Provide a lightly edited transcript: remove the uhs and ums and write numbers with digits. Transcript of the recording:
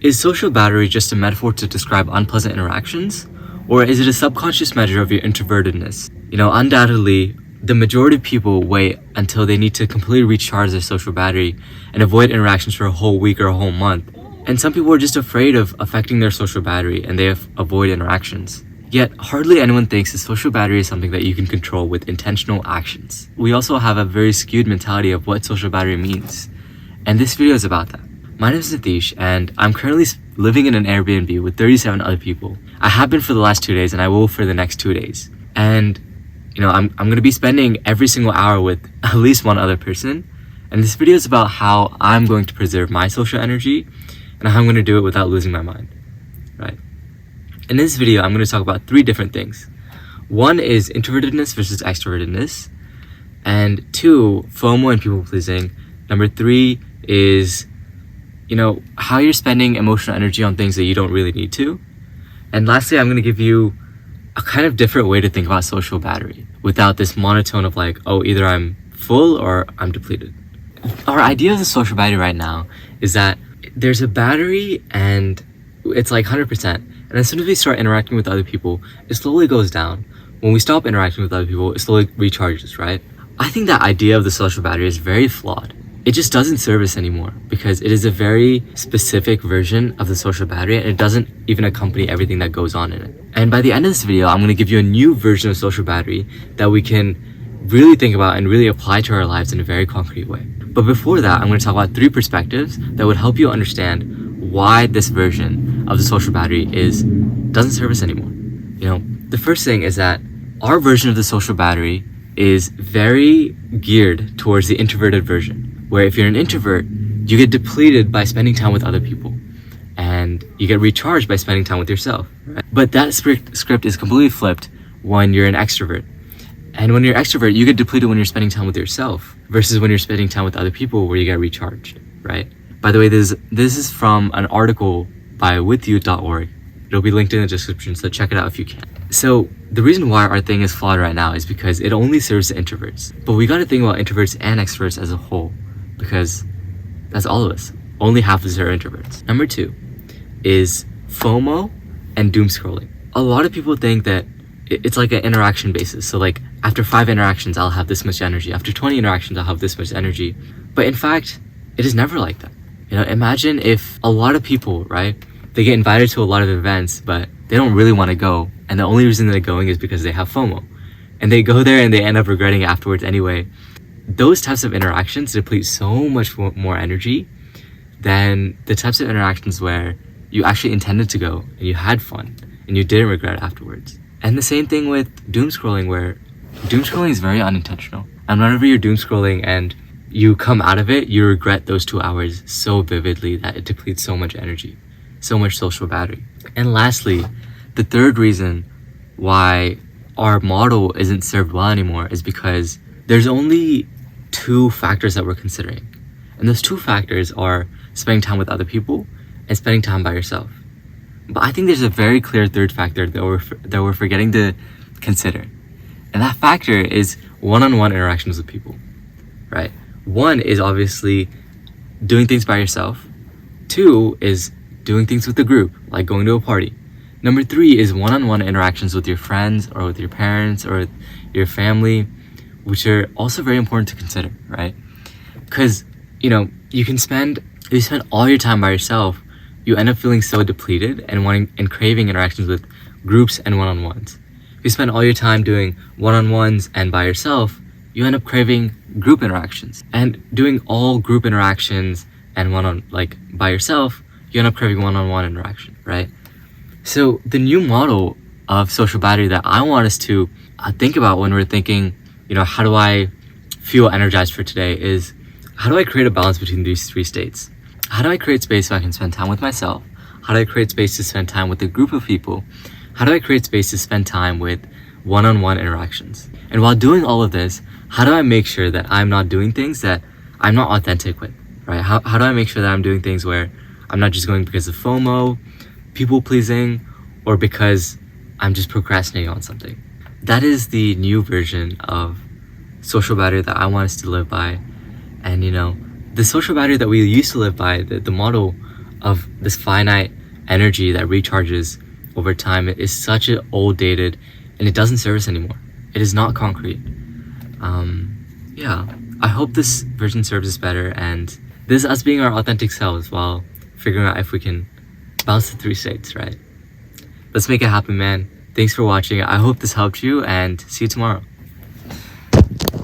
Is social battery just a metaphor to describe unpleasant interactions? Or is it a subconscious measure of your introvertedness? Undoubtedly, the majority of people wait until they need to completely recharge their social battery and avoid interactions for a whole week or a whole month. And some people are just afraid of affecting their social battery and they avoid interactions. Yet, hardly anyone thinks the social battery is something that you can control with intentional actions. We also have a very skewed mentality of what social battery means. And this video is about that. My name is Nitish, and I'm currently living in an Airbnb with 37 other people. I have been for the last 2 days, and I will for the next 2 days. And, I'm going to be spending every single hour with at least one other person. And this video is about how I'm going to preserve my social energy and how I'm going to do it without losing my mind, right? In this video, I'm going to talk about 3 different things. 1 is introvertedness versus extrovertedness. And 2, FOMO and people pleasing. Number 3 is how you're spending emotional energy on things that you don't really need to. And lastly, I'm going to give you a kind of different way to think about social battery without this monotone of either I'm full or I'm depleted. Our idea of the social battery right now is that there's a battery and it's 100%. And as soon as we start interacting with other people, it slowly goes down. When we stop interacting with other people, it slowly recharges, right? I think that idea of the social battery is very flawed. It just doesn't serve us anymore because it is a very specific version of the social battery and it doesn't even accompany everything that goes on in it. And by the end of this video, I'm going to give you a new version of social battery that we can really think about and really apply to our lives in a very concrete way. But before that, I'm going to talk about 3 perspectives that would help you understand why this version of the social battery doesn't serve us anymore. The first thing is that our version of the social battery is very geared towards the introverted version, where if you're an introvert, you get depleted by spending time with other people and you get recharged by spending time with yourself, right? But that script is completely flipped when you're an extrovert. And when you're an extrovert, you get depleted when you're spending time with yourself versus when you're spending time with other people where you get recharged, right? By the way, this is from an article by withyou.org. It'll be linked in the description, so check it out if you can. So the reason why our thing is flawed right now is because it only serves the introverts. But we got to think about introverts and extroverts as a whole, because that's all of us. Only half of us are introverts. Number 2 is FOMO and doom scrolling. A lot of people think that it's like an interaction basis. So after 5 interactions, I'll have this much energy. After 20 interactions, I'll have this much energy. But in fact, it is never like that. Imagine if a lot of people, right, they get invited to a lot of events, but they don't really want to go. And the only reason they're going is because they have FOMO. And they go there and they end up regretting it afterwards anyway. Those types of interactions deplete so much more energy than the types of interactions where you actually intended to go and you had fun and you didn't regret it afterwards. And the same thing with doom scrolling, where doom scrolling is very unintentional. And whenever you're doom scrolling and you come out of it, you regret those 2 hours so vividly that it depletes so much energy, so much social battery. And lastly, the third reason why our model isn't served well anymore is because there's only 2 factors that we're considering. And those 2 factors are spending time with other people and spending time by yourself. But I think there's a very clear third factor that we're forgetting to consider. And that factor is one-on-one interactions with people, right? 1 is obviously doing things by yourself. 2 is doing things with the group, like going to a party. Number 3 is one-on-one interactions with your friends or with your parents or with your family, which are also very important to consider, right? Because, if you spend all your time by yourself, you end up feeling so depleted and wanting and craving interactions with groups and one-on-ones. If you spend all your time doing one-on-ones and by yourself, you end up craving group interactions. And doing all group interactions and by yourself, you end up craving one-on-one interaction, right? So the new model of social battery that I want us to think about when we're thinking, how do I feel energized for today, is how do I create a balance between these 3 states? How do I create space so I can spend time with myself? How do I create space to spend time with a group of people? How do I create space to spend time with one-on-one interactions? And while doing all of this, how do I make sure that I'm not doing things that I'm not authentic with, right? How do I make sure that I'm doing things where I'm not just going because of FOMO, people pleasing, or because I'm just procrastinating on something? That is the new version of social battery that I want us to live by. And the social battery that we used to live by, the model of this finite energy that recharges over time is such an old dated, and it doesn't serve us anymore. It is not concrete. Yeah, I hope this version serves us better, and this is us being our authentic selves while figuring out if we can bounce the 3 states, right? Let's make it happen, man. Thanks for watching. I hope this helped you, and see you tomorrow.